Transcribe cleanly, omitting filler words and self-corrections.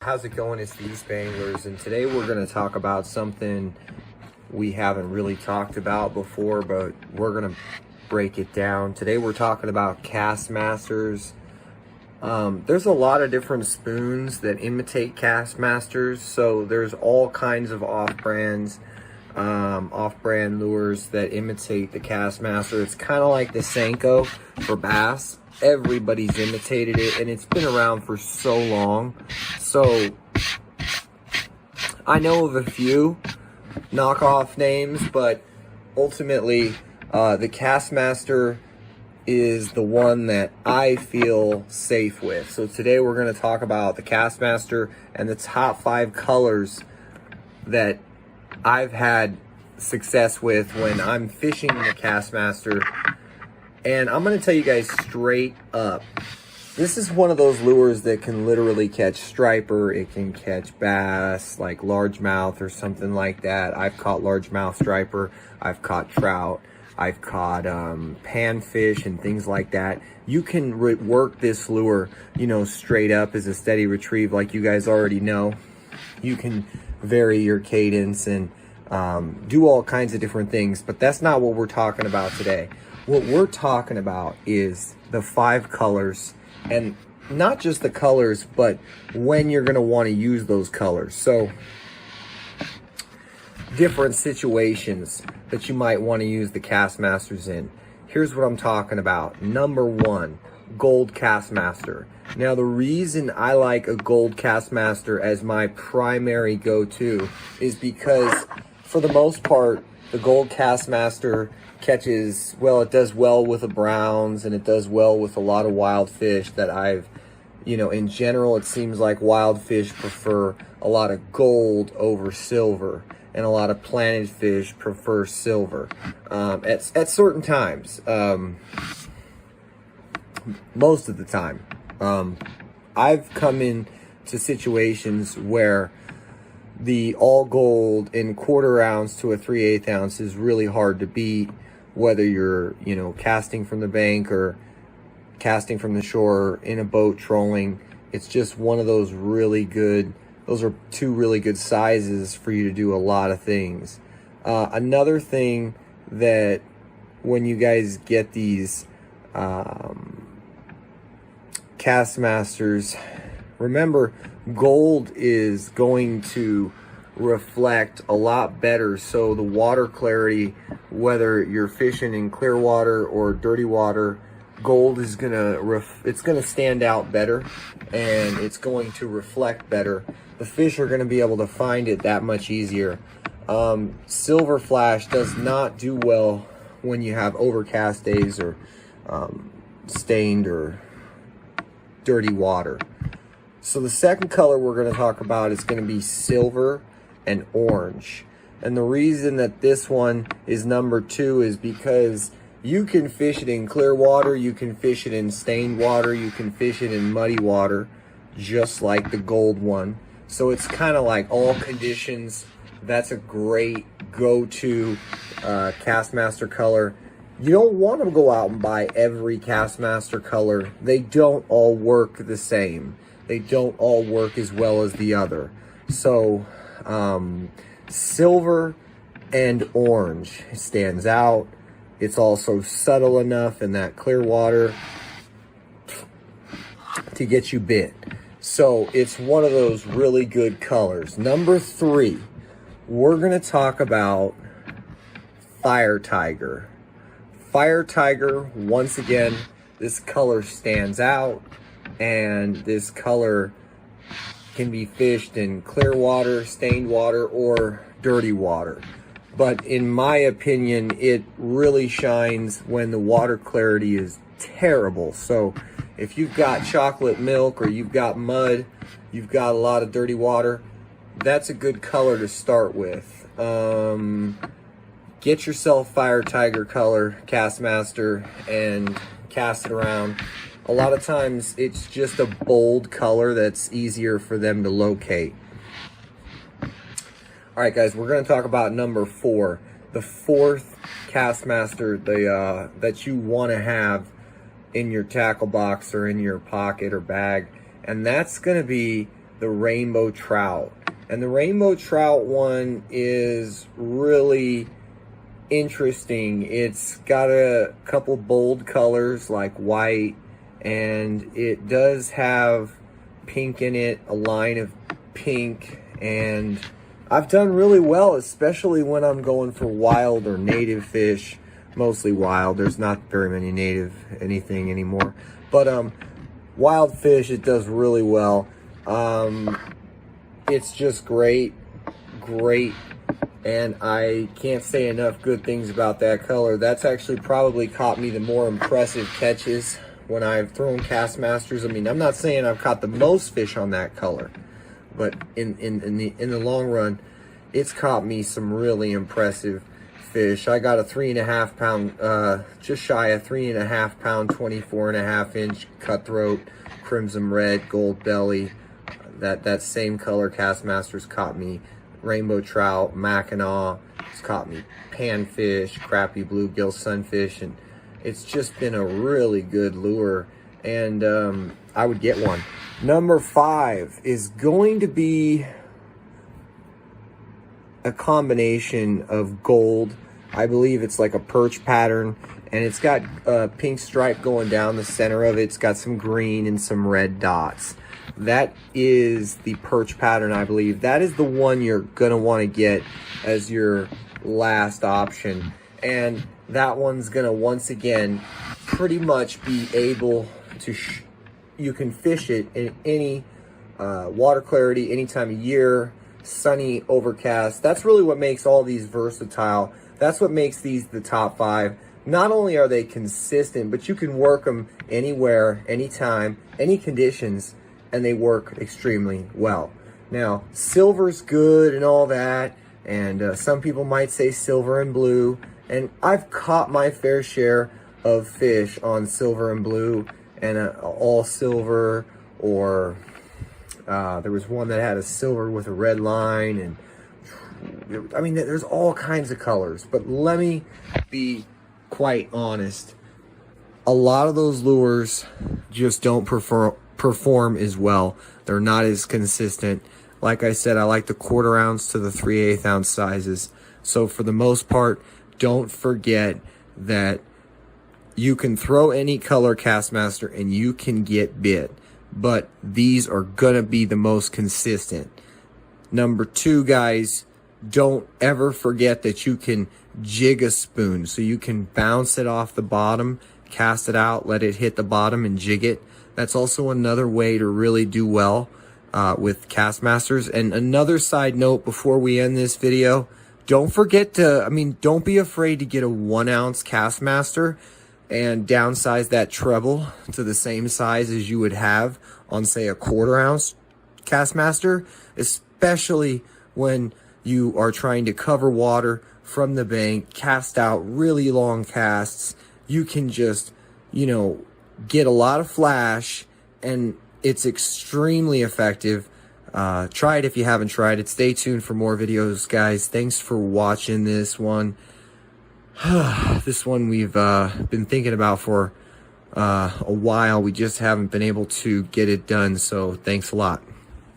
How's it going? It's the Eastbayanglers, and today we're going to talk about something we haven't really talked about before, but we're going to break it down. Today we're talking about KastMasters. There's a lot of different spoons that imitate KastMasters, so there's all kinds of off-brand lures that imitate the KastMaster. It's kind of like the Senko for bass. Everybody's imitated it, and it's been around for so long. So I know of a few knockoff names, but ultimately the KastMaster is the one that I feel safe with. So today we're going to talk about the KastMaster and the top 5 colors that I've had success with when I'm fishing the KastMaster. And I'm going to tell you guys straight up, this is one of those lures that can literally catch striper. It can catch bass, like largemouth or something like that. I've caught largemouth striper. I've caught trout. I've caught panfish and things like that. You can work this lure, straight up as a steady retrieve, like you guys already know. You can vary your cadence and do all kinds of different things, but that's not what we're talking about today. What we're talking about is the 5 colors, and not just the colors, but when you're going to want to use those colors. So different situations that you might want to use the KastMasters in. Here's what I'm talking about. Number 1, gold KastMaster. Now, the reason I like a gold KastMaster as my primary go-to is because, for the most part, the gold KastMaster catches, well, it does well with the browns, and it does well with a lot of wild fish that I've, in general, it seems like wild fish prefer a lot of gold over silver, and a lot of planted fish prefer silver at certain times. Most of the time. I've come into situations where the all gold in 1/4 ounce to a 3/8 ounce is really hard to beat, whether you're, casting from the bank or casting from the shore in a boat trolling. It's just one of those really good, those are 2 really good sizes for you to do a lot of things. Another thing that when you guys get these KastMasters, remember, gold is going to reflect a lot better, so the water clarity, whether you're fishing in clear water or dirty water, gold is it's gonna stand out better, and it's going to reflect better. The fish are going to be able to find it that much easier. Silver flash does not do well when you have overcast days or stained or dirty water. So the second color we're going to talk about is going to be silver and orange. And the reason that this one is number 2 is because you can fish it in clear water, you can fish it in stained water, you can fish it in muddy water, just like the gold one. So it's kind of like all conditions. That's a great go-to KastMaster color. You don't want to go out and buy every KastMaster color. They don't all work the same. They don't all work as well as the other. So silver and orange stands out. It's also subtle enough in that clear water to get you bit. So it's one of those really good colors. Number 3, we're going to talk about Fire Tiger. Fire Tiger, once again, this color stands out, and this color can be fished in clear water, stained water, or dirty water. But in my opinion, it really shines when the water clarity is terrible. So if you've got chocolate milk or you've got mud, you've got a lot of dirty water, that's a good color to start with. Get yourself Fire Tiger color KastMaster and cast it around. A lot of times it's just a bold color that's easier for them to locate. All right, guys, we're going to talk about number 4, the 4th KastMaster that you want to have in your tackle box or in your pocket or bag, and that's going to be the rainbow trout. And the rainbow trout one is really interesting. It's got a couple bold colors like white, and it does have pink in it, a line of pink, and I've done really well, especially when I'm going for wild or native fish. Mostly wild. There's not very many native anything anymore, but wild fish, it does really well. It's just great, and I can't say enough good things about that color. That's actually probably caught me the more impressive catches when I've thrown KastMasters. I mean, I'm not saying I've caught the most fish on that color, but in the long run, it's caught me some really impressive fish. I got a 3.5 pound, just shy of 3.5 pound, 24.5 inch cutthroat, crimson red, gold belly. That same color KastMasters caught me rainbow trout, Mackinaw. It's caught me panfish, crappie bluegill, sunfish, and it's just been a really good lure, and I would get one. Number 5 is going to be a combination of gold. I believe it's like a perch pattern, and it's got a pink stripe going down the center of it. It's got some green and some red dots. That is the perch pattern, I believe. That is the one you're going to want to get as your last option. And that one's going to, once again, pretty much be able to, you can fish it in any water clarity, any time of year, sunny, overcast. That's really what makes all these versatile. That's what makes these the top 5. Not only are they consistent, but you can work them anywhere, anytime, any conditions, and they work extremely well. Now, silver's good and all that, and some people might say silver and blue, and I've caught my fair share of fish on silver and blue, and all silver, or there was one that had a silver with a red line, and I mean, there's all kinds of colors. But let me be quite honest, a lot of those lures just don't perform as well. They're not as consistent. Like I said, I like the 1/4 ounce to the 3/8 ounce sizes. So for the most part, don't forget that you can throw any color KastMaster and you can get bit, but these are gonna be the most consistent. Number 2, guys, don't ever forget that you can jig a spoon. So you can bounce it off the bottom, cast it out, let it hit the bottom, and jig it. That's also another way to really do well with KastMasters. And another side note before we end this video, don't forget to, don't be afraid to get a 1 ounce KastMaster and downsize that treble to the same size as you would have on, say, a 1/4 ounce KastMaster, especially when you are trying to cover water from the bank, cast out really long casts. You can just, get a lot of flash, and it's extremely effective. Try it if you haven't tried it. Stay tuned for more videos, guys. Thanks for watching this one. This one we've been thinking about for a while. We just haven't been able to get it done, so thanks a lot.